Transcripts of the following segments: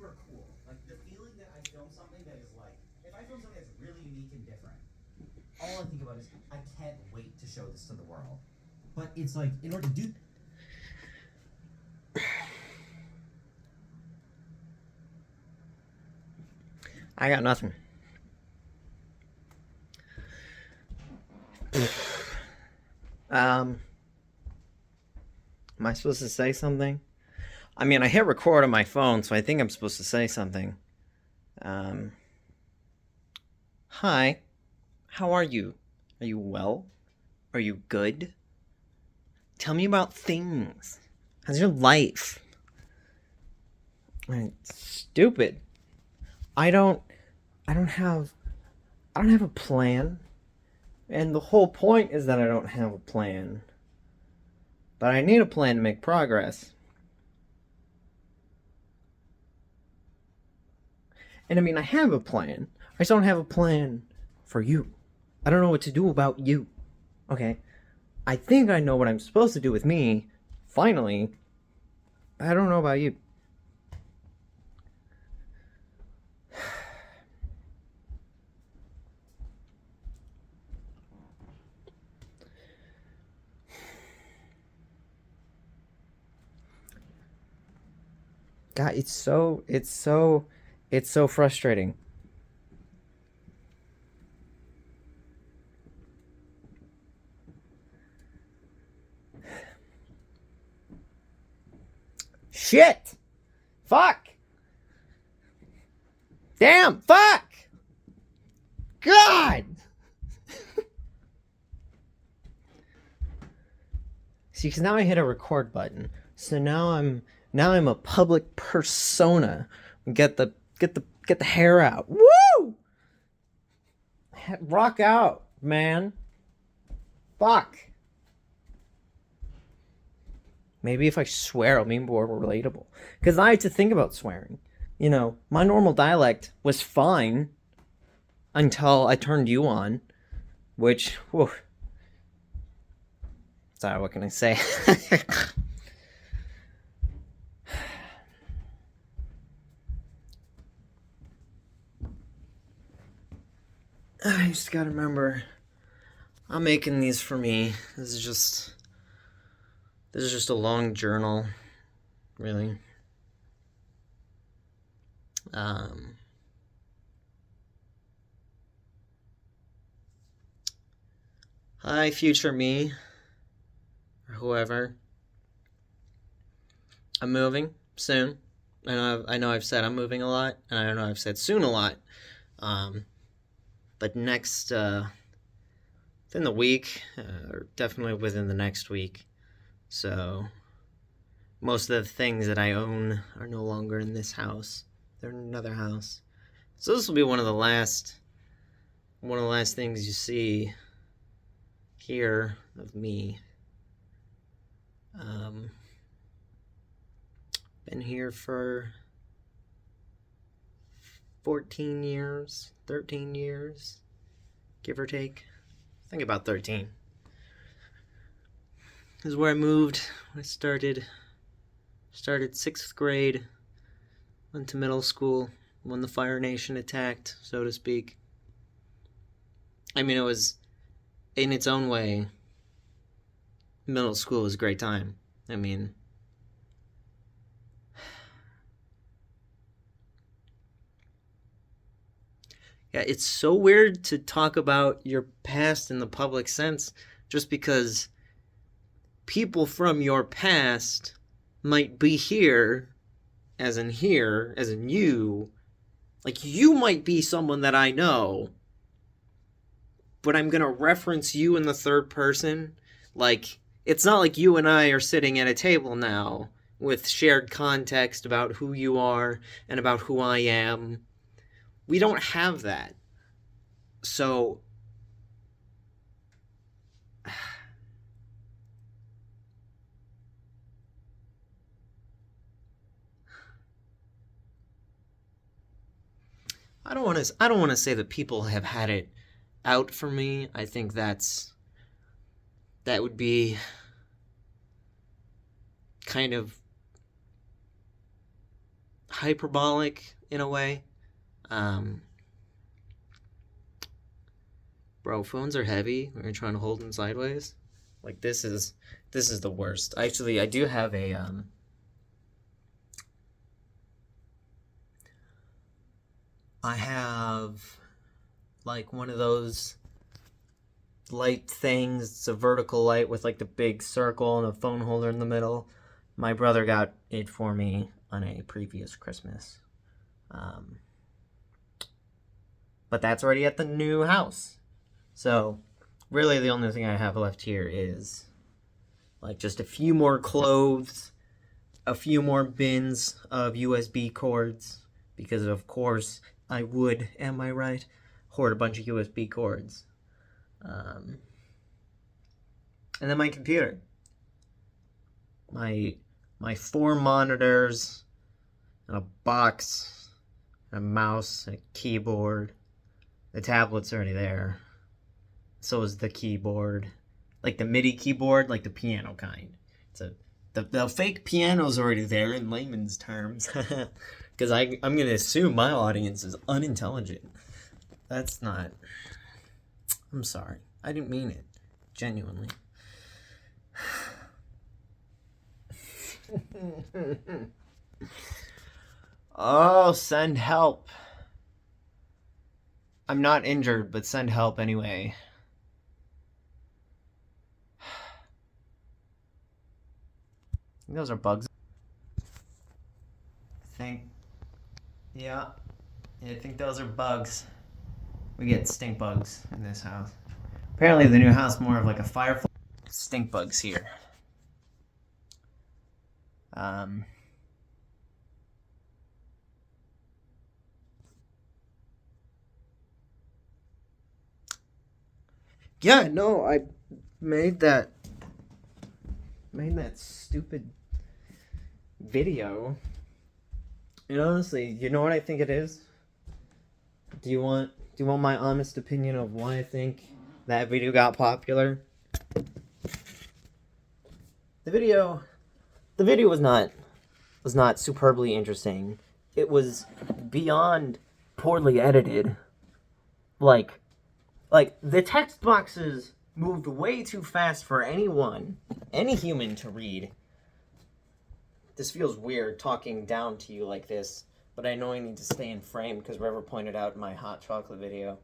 super cool. Like the feeling that I film something that is like, if I film something that's really unique and different, all I think about is I can't wait to show this to the world. But it's like, in order to do. I got nothing. Am I supposed to say something? I mean, I hit record on my phone, so I think I'm supposed to say something. Um, Hi, how are you? Are you well? Are you good? Tell me about things. How's your life? Stupid. I don't. I don't have. I don't have a plan. And the whole point is that I don't have a plan. But I need a plan to make progress. And I mean, I have a plan. I just don't have a plan for you. I don't know what to do about you. Okay? I think I know what I'm supposed to do with me. Finally. I don't know about you. God, it's so frustrating. Shit! Fuck! Damn! Fuck! God! See, because now I hit a record button, so now I'm a public persona. Get the hair out. Woo! Rock out, man. Fuck. Maybe if I swear, I'll be more relatable. Because I had to think about swearing. You know, my normal dialect was fine until I turned you on, which, whew. Sorry, what can I say? I just gotta remember, I'm making these for me. This is just a long journal, really. Um, Hi, future me, or whoever. I'm moving soon. I know I've said I'm moving a lot, and I know I've said soon a lot. But next, within the week, or definitely within the next week. So, most of the things that I own are no longer in this house. They're in another house. So this will be one of the last things you see here of me. Been here for 14 years, 13 years, give or take. I think about 13. This is where I moved. I started 6th grade, went to middle school, when the Fire Nation attacked, so to speak. I mean, it was, in its own way, middle school was a great time. I mean, yeah, it's so weird to talk about your past in the public sense just because people from your past might be here, as in you. Like, you might be someone that I know, but I'm going to reference you in the third person. Like, it's not like you and I are sitting at a table now with shared context about who you are and about who I am. We don't have that. So, I don't want to say that people have had it out for me. I think that would be kind of hyperbolic in a way. Bro, phones are heavy when you're trying to hold them sideways. Like this is the worst. Actually, I do have a I have like one of those light things. It's a vertical light with like the big circle and a phone holder in the middle. My brother got it for me on a previous Christmas. But that's already at the new house. So really the only thing I have left here is like just a few more clothes, a few more bins of USB cords, because of course I would, am I right, hoard a bunch of USB cords. And then my computer. My 4 monitors, and a box, and a mouse, and a keyboard. The tablet's already there. So is the keyboard. Like the MIDI keyboard, like the piano kind. The fake piano's already there in layman's terms. Because I'm going to assume my audience is unintelligent. That's not... I'm sorry. I didn't mean it. Genuinely. Oh, send help. I'm not injured, but send help anyway. Those are bugs. Yeah, I think those are bugs. We get stink bugs in this house. Apparently the new house more of like a firefly. Stink bugs here. Yeah, no, I made that stupid video. And honestly, you know what I think it is? Do you want my honest opinion of why I think that video got popular? The video was not superbly interesting. It was beyond poorly edited. Like the text boxes moved way too fast for any human to read. This feels weird talking down to you like this, but I know I need to stay in frame because River pointed out in my hot chocolate video,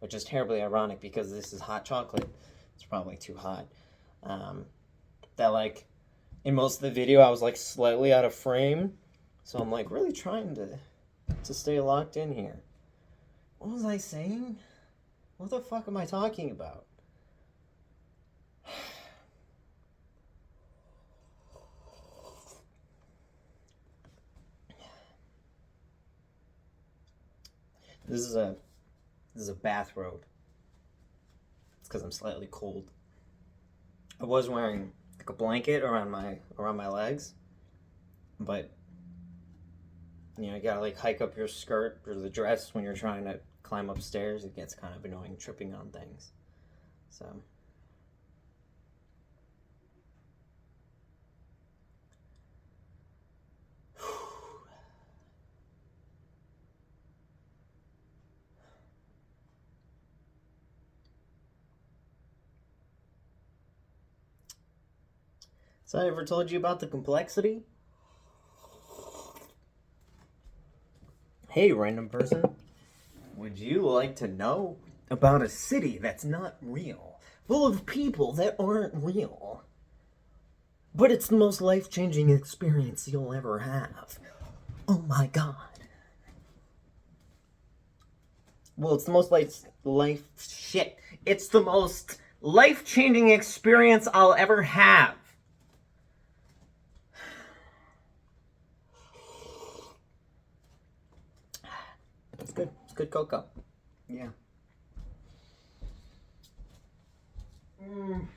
which is terribly ironic because this is hot chocolate. It's probably too hot. That like in most of the video I was like slightly out of frame, so I'm like really trying to stay locked in here. What was I saying? What the fuck am I talking about? This is a bathrobe. It's because I'm slightly cold. I was wearing like a blanket around my legs, but you know, you gotta like hike up your skirt or the dress when you're trying to climb upstairs. It gets kind of annoying tripping on things. So I ever told you about the complexity? Hey, random person. Would you like to know about a city that's not real, full of people that aren't real? But it's the most life-changing experience you'll ever have. Oh my god. Well, it's the most It's the most life-changing experience I'll ever have. It's good. It's good cocoa. Yeah. Mm.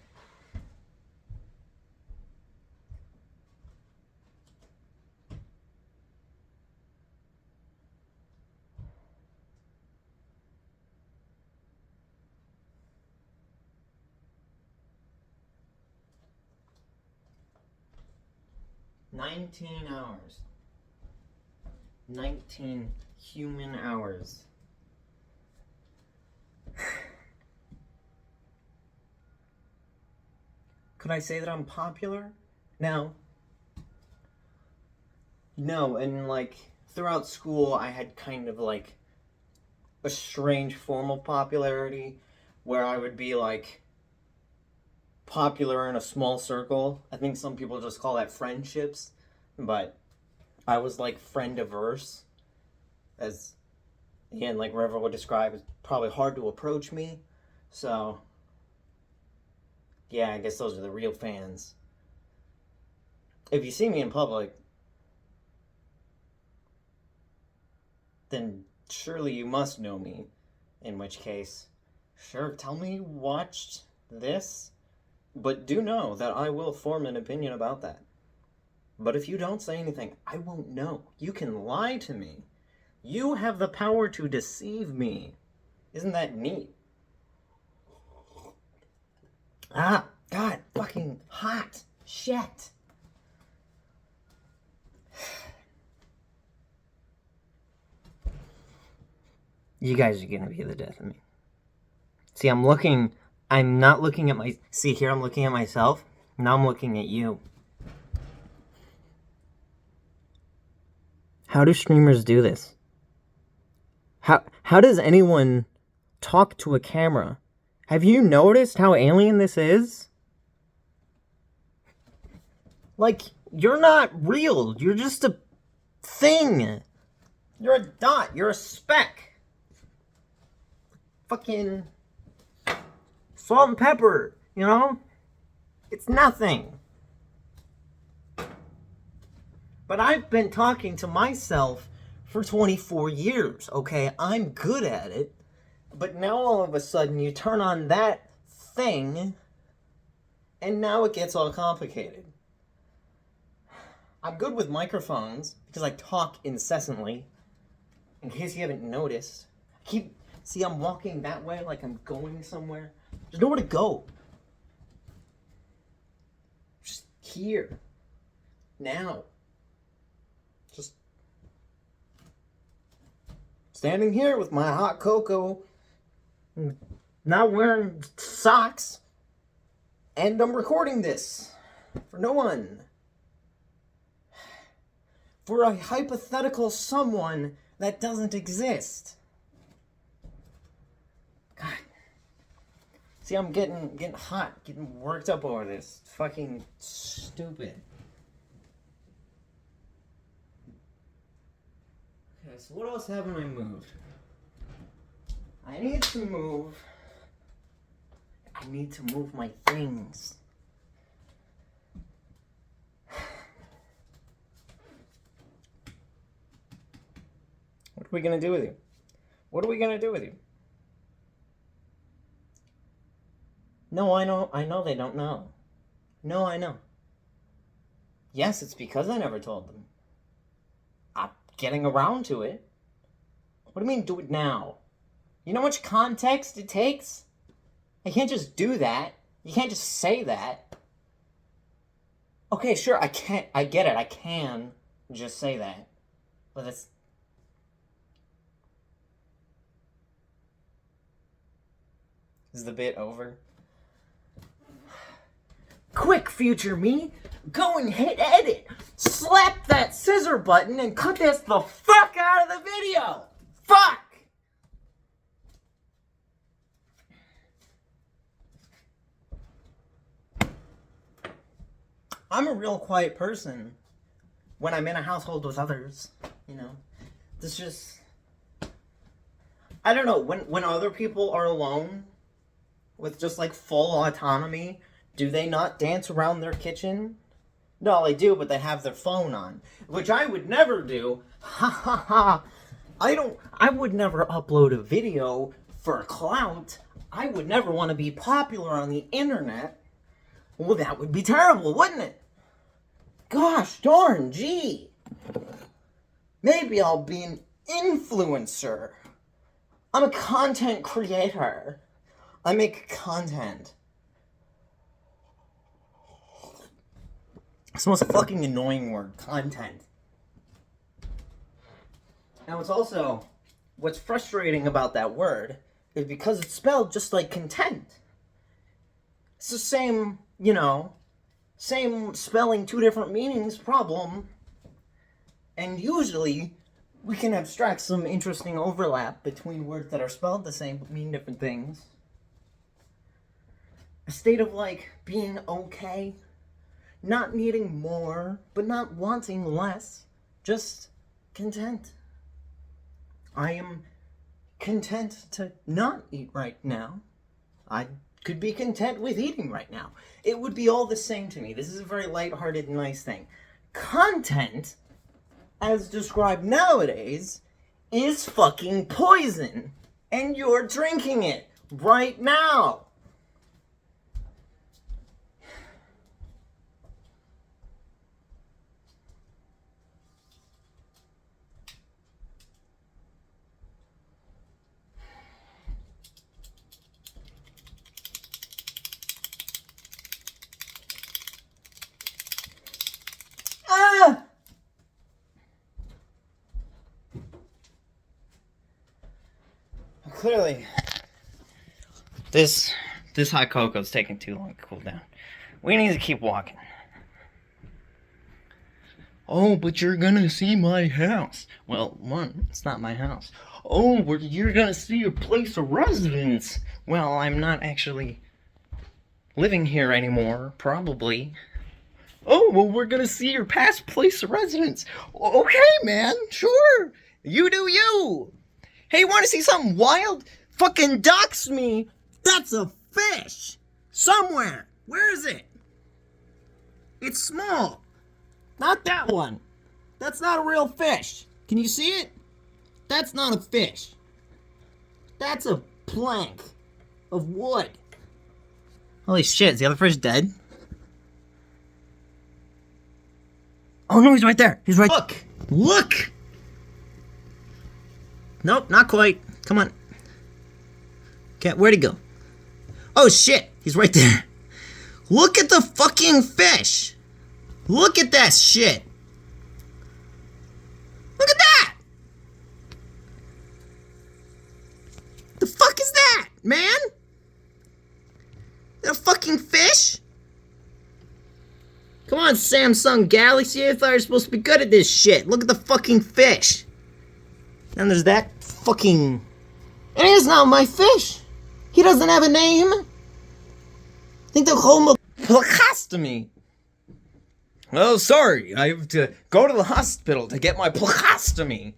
$19. 19 human hours. Could I say that I'm popular? No. No, and like throughout school I had kind of like a strange form of popularity where I would be like popular in a small circle. I think some people just call that friendships, but I was like friend averse, as again, like River would describe, it's probably hard to approach me. So yeah, I guess those are the real fans. If you see me in public, then surely you must know me. In which case, sure, tell me you watched this, but do know that I will form an opinion about that. But if you don't say anything, I won't know. You can lie to me. You have the power to deceive me. Isn't that neat? Ah, God, fucking hot. Shit. You guys are gonna be the death of me. See, I'm not looking at see here, I'm looking at myself. Now I'm looking at you. How do streamers do this? How does anyone talk to a camera? Have you noticed how alien this is? Like, you're not real. You're just a thing. You're a dot. You're a speck. Fucking salt and pepper, you know? It's nothing. But I've been talking to myself for 24 years, okay? I'm good at it. But now all of a sudden you turn on that thing and now it gets all complicated. I'm good with microphones because I talk incessantly. In case you haven't noticed. See, I'm walking that way like I'm going somewhere. There's nowhere to go. Just here. Now. Just standing here with my hot cocoa. Not wearing socks. And I'm recording this. For no one. For a hypothetical someone that doesn't exist. God. See, I'm getting hot, getting worked up over this. It's fucking stupid. Okay, so what else haven't I moved? I need to move my things. What are we gonna do with you? What are we gonna do with you? No, I know they don't know. No, I know. Yes, it's because I never told them. I'm getting around to it. What do you mean do it now? You know how much context it takes? I can't just do that. You can't just say that. Okay, sure, I get it, I can just say that. But that's... Is the bit over? Quick, future me! Go and hit edit! Slap that scissor button and cut this the fuck out of the video! Fuck! I'm a real quiet person when I'm in a household with others, you know. This just... I don't know, when other people are alone with just like full autonomy, do they not dance around their kitchen? No, they do, but they have their phone on, which I would never do. Ha ha ha. I would never upload a video for clout. I would never want to be popular on the internet. Well, that would be terrible, wouldn't it? Gosh darn, gee. Maybe I'll be an influencer. I'm a content creator. I make content. It's the most fucking annoying word, content. Now, what's frustrating about that word is because it's spelled just like content. It's the same, same spelling, two different meanings problem. And usually, we can abstract some interesting overlap between words that are spelled the same but mean different things. A state of, like, being okay. Not needing more, but not wanting less. Just content. I am content to not eat right now. I could be content with eating right now. It would be all the same to me. This is a very lighthearted, nice thing. Content, as described nowadays, is fucking poison. And you're drinking it right now. Ah! Clearly, this hot cocoa's taking too long to cool down. We need to keep walking. Oh, but you're gonna see my house. Well, one, it's not my house. Oh, but you're gonna see your place of residence. Well, I'm not actually living here anymore, probably. Oh, well, we're gonna see your past place of residence. Okay, man, sure. You do you. Hey, wanna see something wild? Fucking dox me. That's a fish. Somewhere. Where is it? It's small. Not that one. That's not a real fish. Can you see it? That's not a fish. That's a plank of wood. Holy shit, is the other fish dead? Oh no, he's right there. He's right. Look! Look! Nope, not quite. Come on. Okay, where'd he go? Oh shit, he's right there. Look at the fucking fish! Look at that shit! Look at that! The fuck is that, man? Is that a fucking fish? Come on, Samsung Galaxy, I thought you were supposed to be good at this shit. Look at the fucking fish. And there's that fucking... And it's not my fish. He doesn't have a name. I think they'll call him a placostomy. Oh, sorry. I have to go to the hospital to get my placostomy.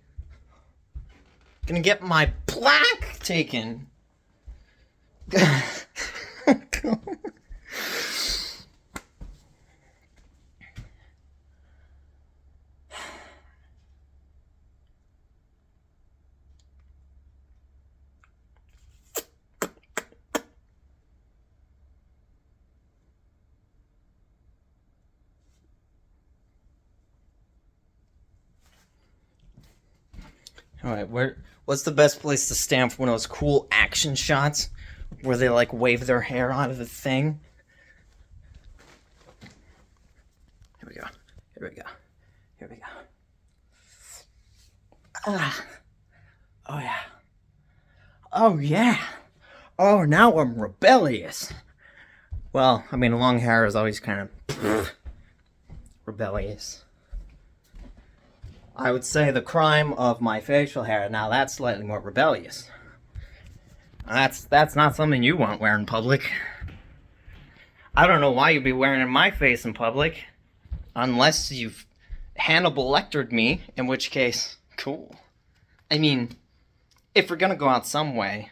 Gonna get my plaque taken. Alright, what's the best place to stand for one of those cool action shots where they like wave their hair out of the thing? Here we go. Here we go. Here we go. Ah. Oh yeah. Oh yeah. Oh, now I'm rebellious. Well, I mean, long hair is always kind of rebellious. I would say the crime of my facial hair, now that's slightly more rebellious. That's not something you want wear in public. I don't know why you'd be wearing it in my face in public. Unless you've Hannibal Lectered me, in which case, cool. I mean, if we're gonna go out some way,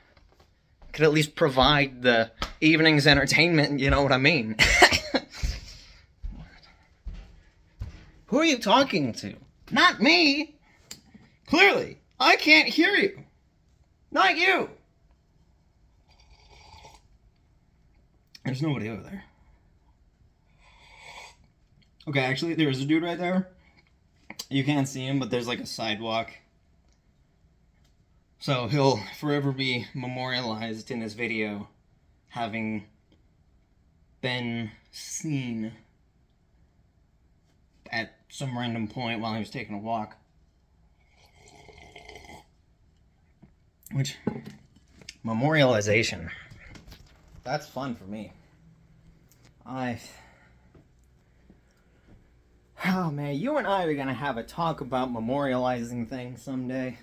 could at least provide the evening's entertainment, you know what I mean? Who are you talking to? Not me! Clearly, I can't hear you. Not you! There's nobody over there. Okay, actually, there's a dude right there. You can't see him, but there's like a sidewalk. So he'll forever be memorialized in this video, having been seen at some random point while he was taking a walk. Which, memorialization. That's fun for me. Oh man, you and I are gonna have a talk about memorializing things someday.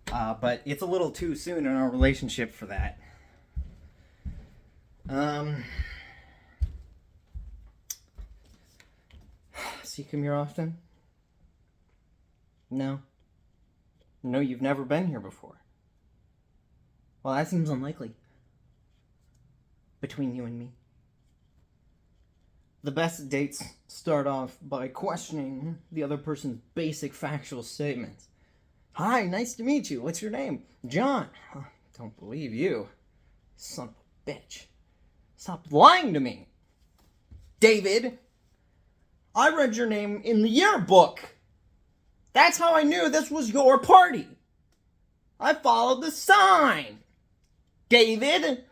But it's a little too soon in our relationship for that. So you come here often? No? No, you've never been here before. Well, that seems unlikely. Between you and me. The best dates start off by questioning the other person's basic factual statements. Hi, nice to meet you. What's your name? John. Don't believe you. Son of a bitch. Stop lying to me. David. I read your name in the yearbook. That's how I knew this was your party. I followed the sign. David.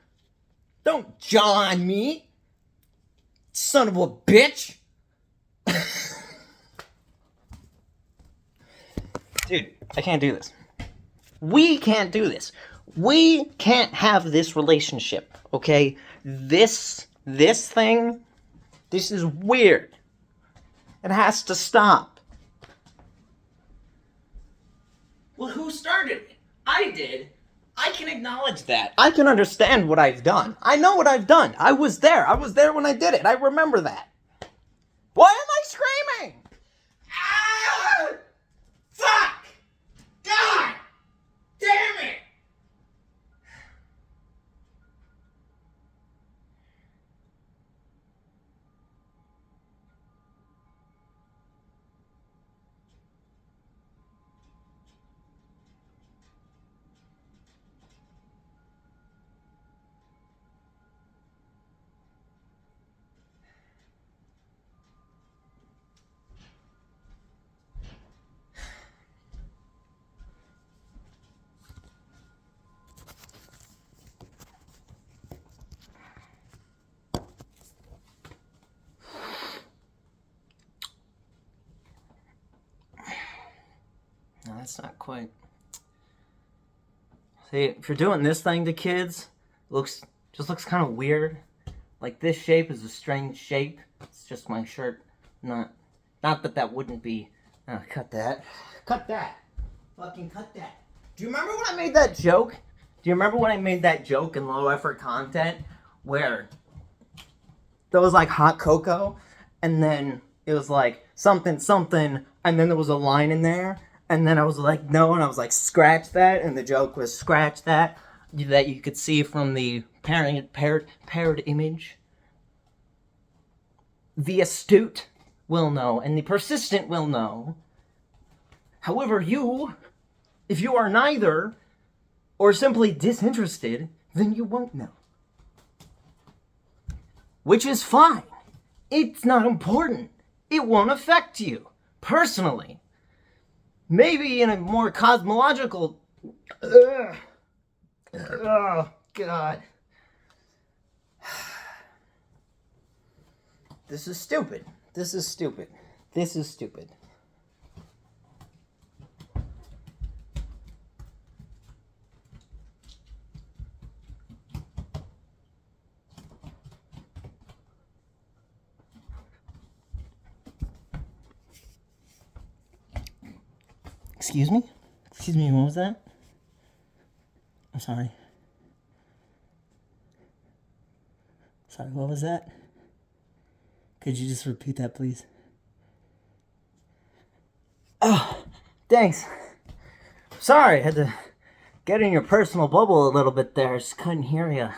Don't John me. Son of a bitch. Dude, I can't do this. We can't do this. We can't have this relationship, okay? This thing, this is weird. It has to stop. Well, who started it? I did. I can acknowledge that. I can understand what I've done. I know what I've done. I was there. I was there when I did it. I remember that. Why am I screaming? Ah! Fuck! God! Damn it! No, that's not quite. See, if you're doing this thing to kids, just looks kind of weird. Like this shape is a strange shape. It's just my shirt. Not that wouldn't be. Cut that. Cut that. Fucking cut that. Do you remember when I made that joke? Do you remember when I made that joke in low effort content where there was like hot cocoa and then it was like something something and then there was a line in there and then I was like no and I was like scratch that and the joke was scratch that you could see from the paired image. The astute will know and the persistent will know. However, if you are neither or simply disinterested, then you won't know. Which is fine. It's not important. It won't affect you personally. Maybe in a more cosmological. Oh, God. This is stupid. This is stupid. This is stupid. Excuse me? Excuse me, what was that? I'm sorry. Sorry, what was that? Could you just repeat that, please? Oh, thanks. Sorry, had to get in your personal bubble a little bit there. Just couldn't hear you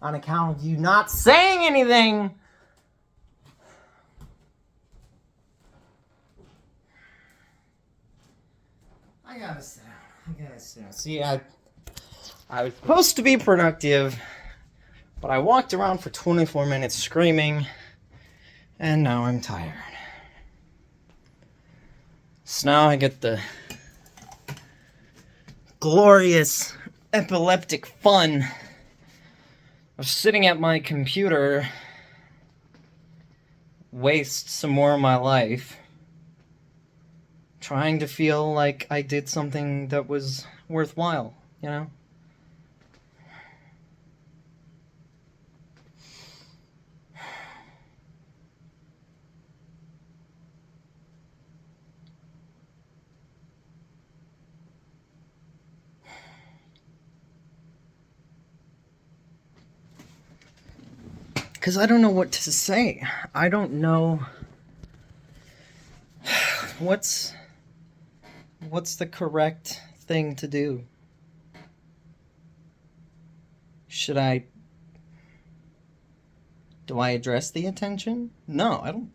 on account of you not saying anything. I gotta sit down. See, I was supposed to be productive, but I walked around for 24 minutes screaming, and now I'm tired. So now I get the glorious epileptic fun of sitting at my computer, waste some more of my life trying to feel like I did something that was worthwhile, you know? Because I don't know what to say. I don't know what's the correct thing to do. Do I address the attention? No, I don't.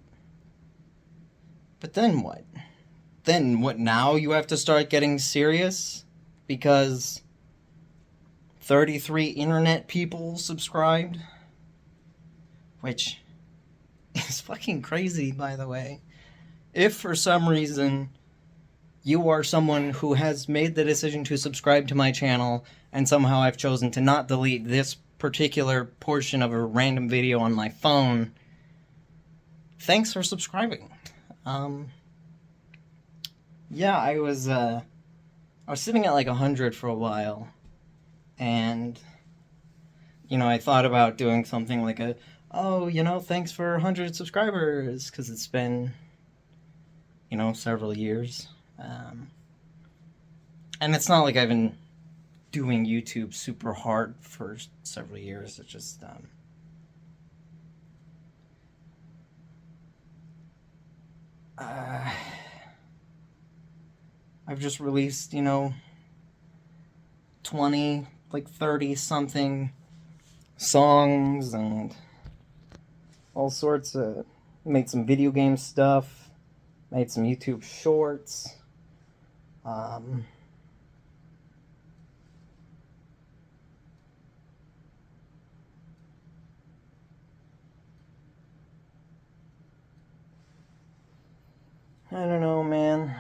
But then what? Then what, now you have to start getting serious? Because 33 internet people subscribed? Which is fucking crazy, by the way. If for some reason you are someone who has made the decision to subscribe to my channel, and somehow I've chosen to not delete this particular portion of a random video on my phone, thanks for subscribing. Yeah, I was sitting at like 100 for a while, and, you know, I thought about doing something like thanks for 100 subscribers, because it's been, several years. And it's not like I've been doing YouTube super hard for several years. It's just, I've just released, 20, 30 something songs and all sorts of, made some video game stuff, made some YouTube shorts, I don't know, man.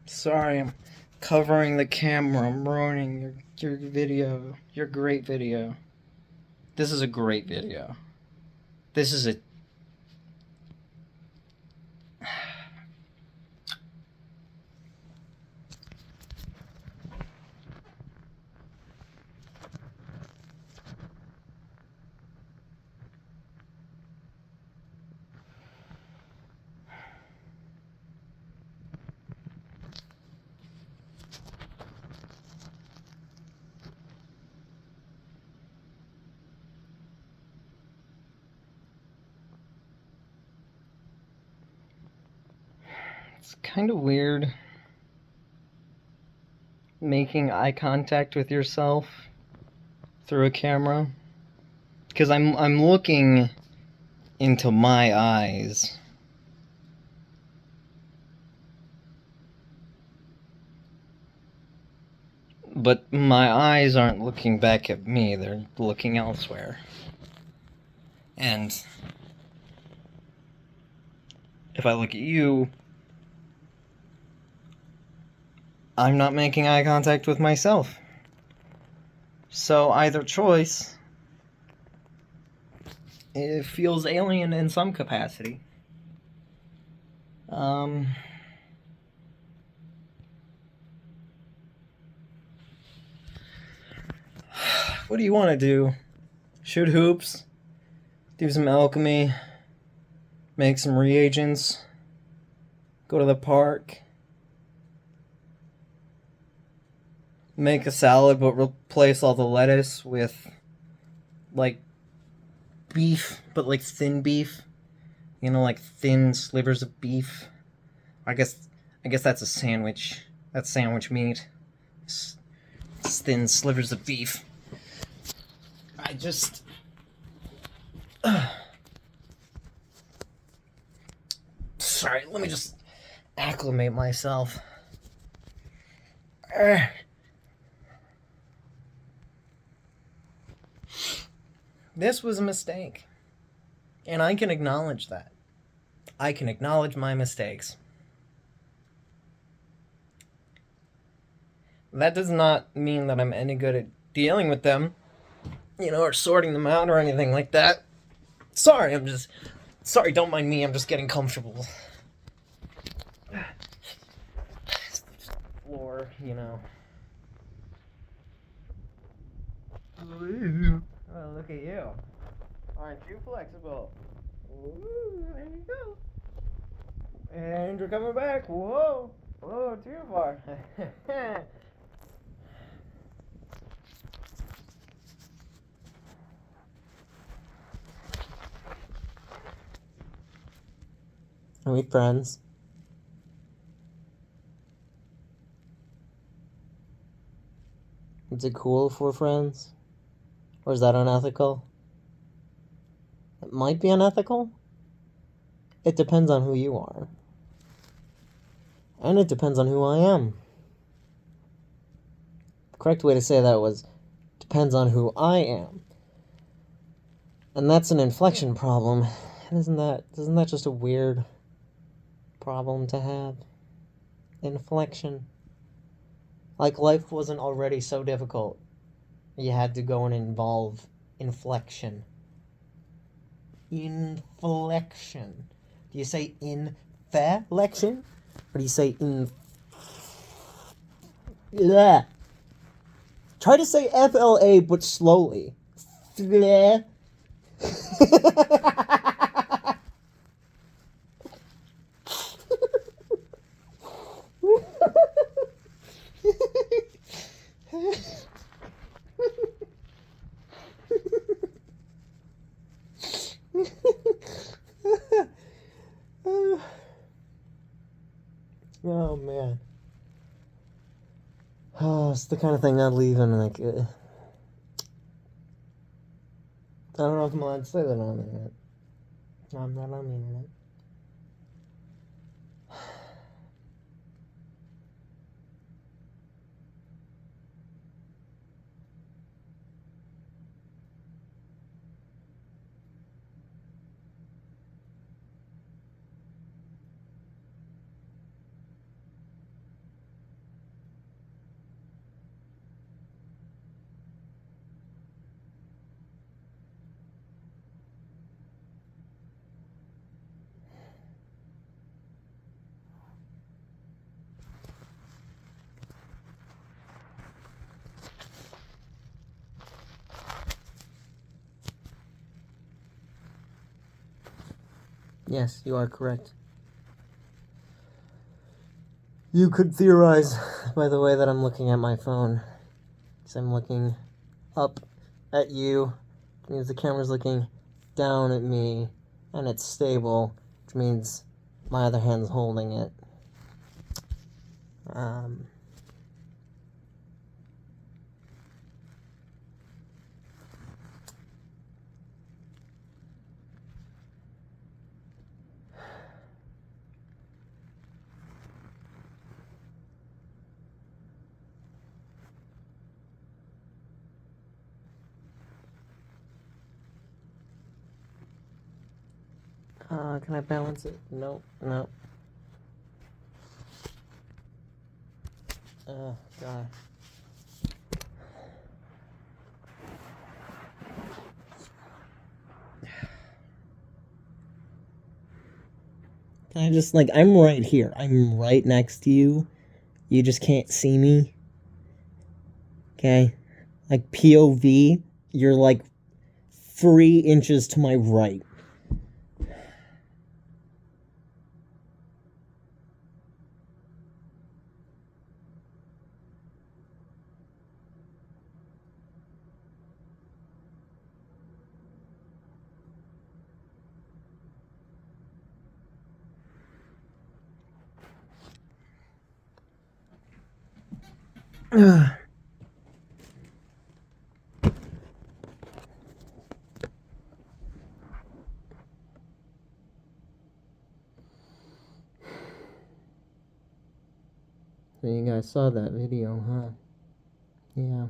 Sorry, I'm covering the camera. I'm ruining your video. Your great video. This is a great video. This is a... It's kind of weird making eye contact with yourself through a camera, because I'm looking into my eyes. But my eyes aren't looking back at me, they're looking elsewhere. And if I look at you, I'm not making eye contact with myself. So either choice, it feels alien in some capacity. What do you want to do? Shoot hoops? Do some alchemy? Make some reagents? Go to the park? Make a salad but replace all the lettuce with, beef, but thin beef? Thin slivers of beef? I guess that's a sandwich. That's sandwich meat. It's thin slivers of beef. I just... Sorry, let me just acclimate myself. This was a mistake. And I can acknowledge that. I can acknowledge my mistakes. That does not mean that I'm any good at dealing with them, or sorting them out or anything like that. Sorry, I'm just Sorry, don't mind me. I'm just getting comfortable. Floor, you know. Oh, look at you. Aren't you flexible? Ooh, there you go. And you're coming back. Whoa. Whoa, too far. Are we friends? Is it cool if we're friends? Or is that unethical? It might be unethical. It depends on who you are. And it depends on who I am. The correct way to say that was, depends on who I am. And that's an inflection problem. Isn't that just a weird problem to have? Inflection. Like, life wasn't already so difficult. You had to go and involve inflection. Inflection. Do you say inflection? Or do you say yeah. Try to say FLA, but slowly. Fla. Oh man. Oh, it's the kind of thing I'd leave in like. I don't know if I'm allowed to say that on the internet. No, I'm not on the internet. Yes, you are correct. You could theorize by the way that I'm looking at my phone. Because I'm looking up at you, which means the camera's looking down at me, and it's stable, which means my other hand's holding it. Can I balance it? No, no. Oh, God. Can I just, like, I'm right here. I'm right next to you. You just can't see me. Okay? Like, POV, you're, like, 3 inches to my right. So you guys saw that video, huh? Yeah.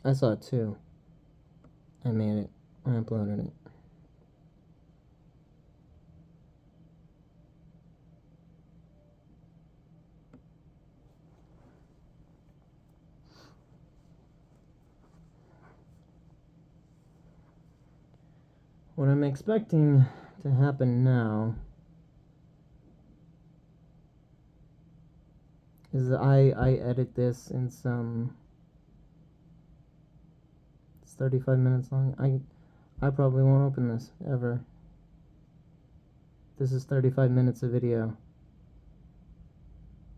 I saw it too. I made it. I uploaded it. What I'm expecting to happen now is that I edit this in some... It's 35 minutes long. I probably won't open this ever. This is 35 minutes of video,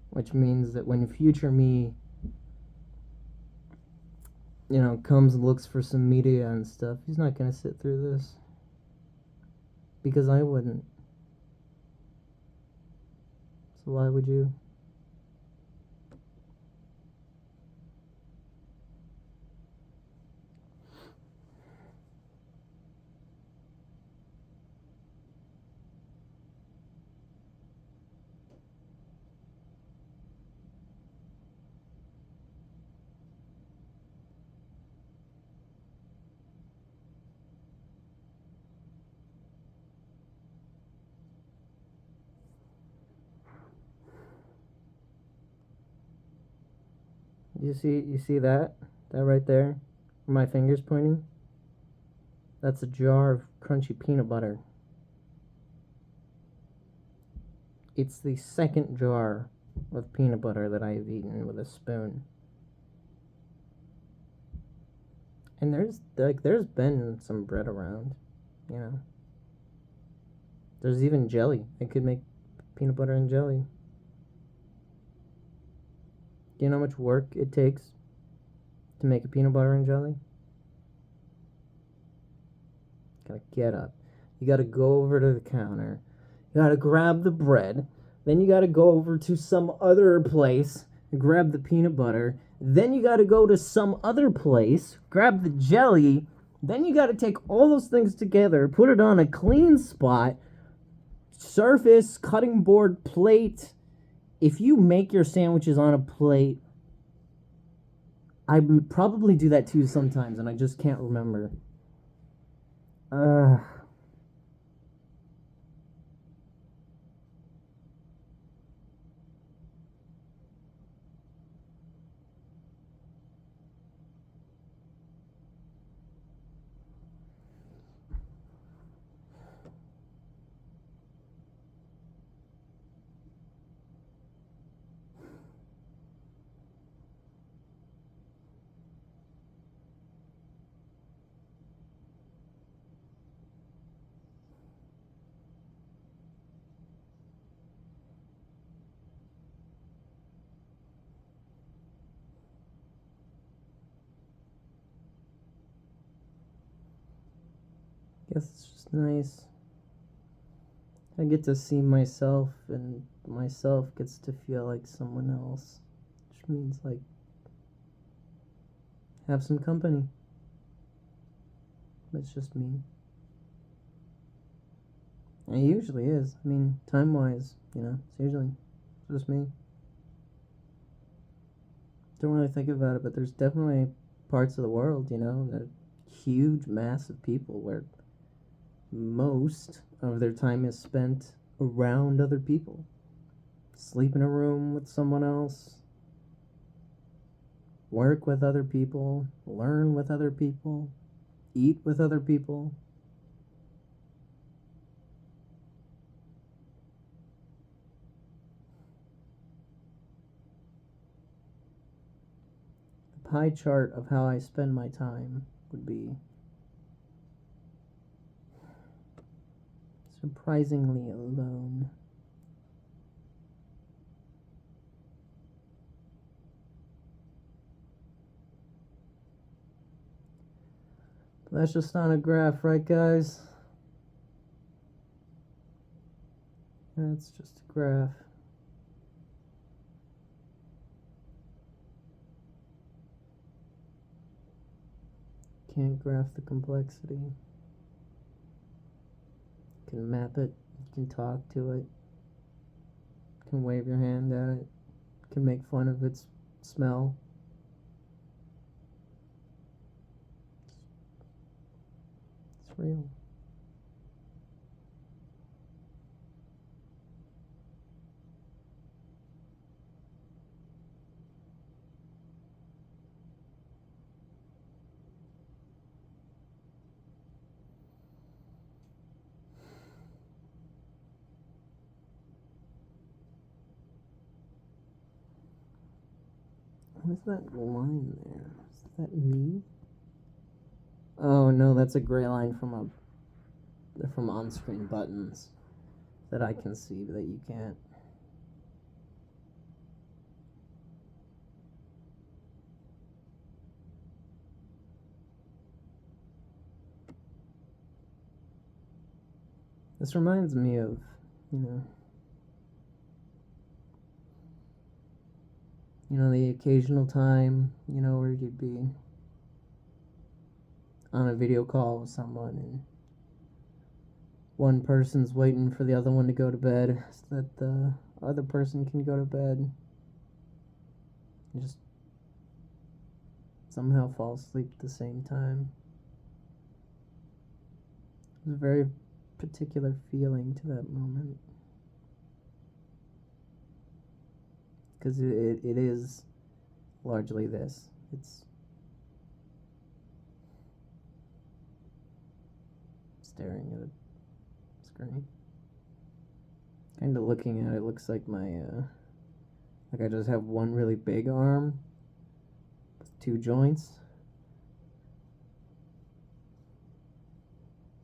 which means that when future me, comes and looks for some media and stuff, he's not gonna sit through this, because I wouldn't. So why would you? You see that right there, where my finger's pointing? That's a jar of crunchy peanut butter. It's the second jar of peanut butter that I have eaten with a spoon. And there's been some bread around, There's even jelly. I could make peanut butter and jelly. Do you know how much work it takes to make a peanut butter and jelly? Gotta get up. You gotta go over to the counter. You gotta grab the bread. Then you gotta go over to some other place and grab the peanut butter. Then you gotta go to some other place, grab the jelly. Then you gotta take all those things together, put it on a clean spot, surface, cutting board, plate. If you make your sandwiches on a plate, I probably do that too sometimes, and I just can't remember. Guess it's just nice. I get to see myself, and myself gets to feel like someone else, which means have some company. It's just me. It usually is. I mean, time-wise, it's usually just me. Don't really think about it, but there's definitely parts of the world, that huge mass of people where most of their time is spent around other people. Sleep in a room with someone else, work with other people, learn with other people, eat with other people. The pie chart of how I spend my time would be surprisingly alone. But that's just on a graph, right, guys? That's just a graph. Can't graph the complexity. You can map it, you can talk to it, you can wave your hand at it, you can make fun of its smell. It's real. What is that line there? Is that me? Oh no, that's a gray line from on-screen buttons that I can see that you can't. This reminds me of, the occasional time, where you'd be on a video call with someone and one person's waiting for the other one to go to bed so that the other person can go to bed and just somehow fall asleep at the same time. There's a very particular feeling to that moment. Because it is largely this. It's staring at a screen. Kind of looking at it looks like like I just have one really big arm with two joints.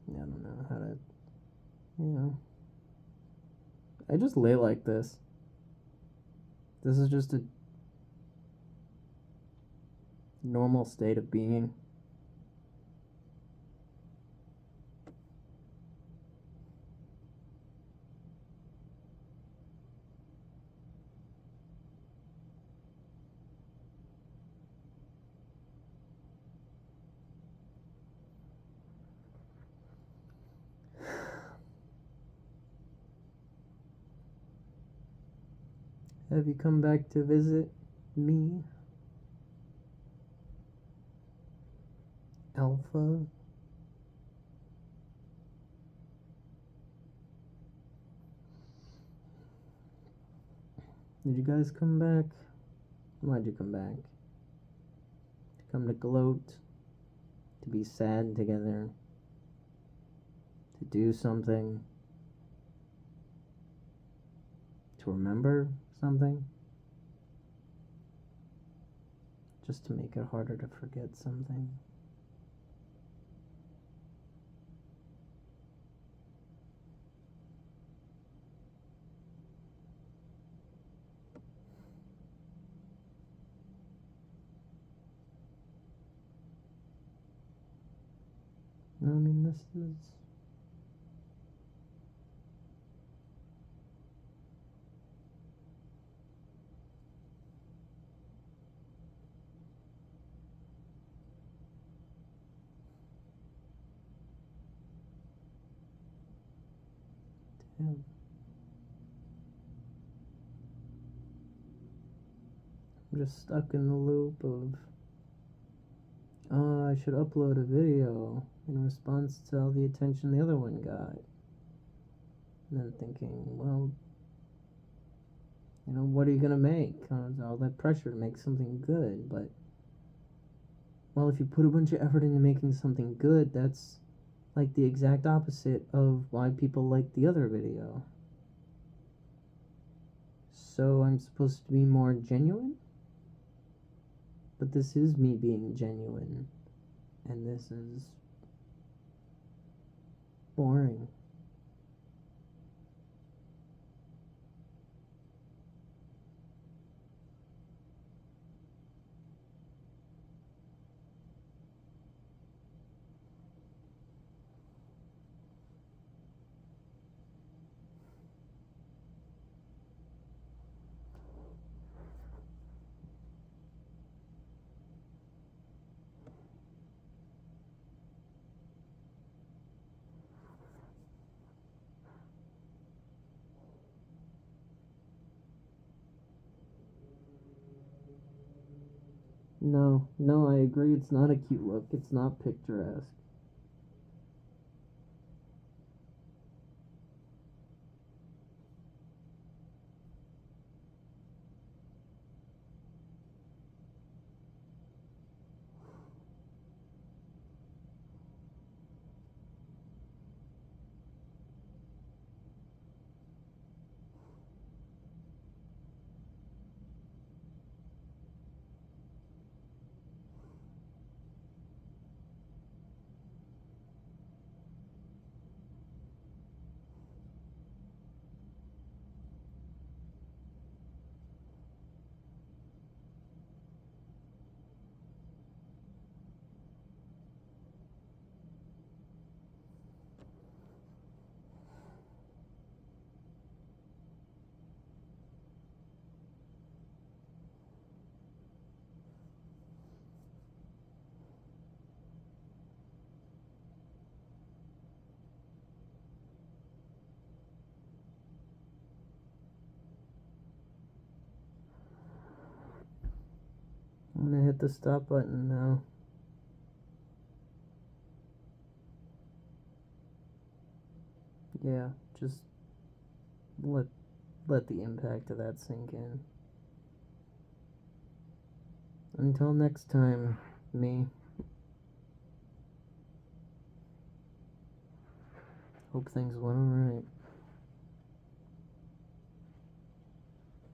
I don't know how to, I just lay like this. This is just a normal state of being. Have you come back to visit me, Alpha? Did you guys come back? Why'd you come back? To come to gloat? To be sad together? To do something? To remember something? Just to make it harder to forget something? No, I mean, this is... Damn. I'm just stuck in the loop of, oh, I should upload a video in response to all the attention the other one got. And then thinking, well, what are you gonna make? All that pressure to make something good, but, well, if you put a bunch of effort into making something good, that's like the exact opposite of why people like the other video. So I'm supposed to be more genuine? But this is me being genuine, and this is boring. No, I agree, it's not a cute look, it's not picturesque. I'm gonna hit the stop button now. Yeah, just let the impact of that sink in. Until next time, me. Hope things went alright.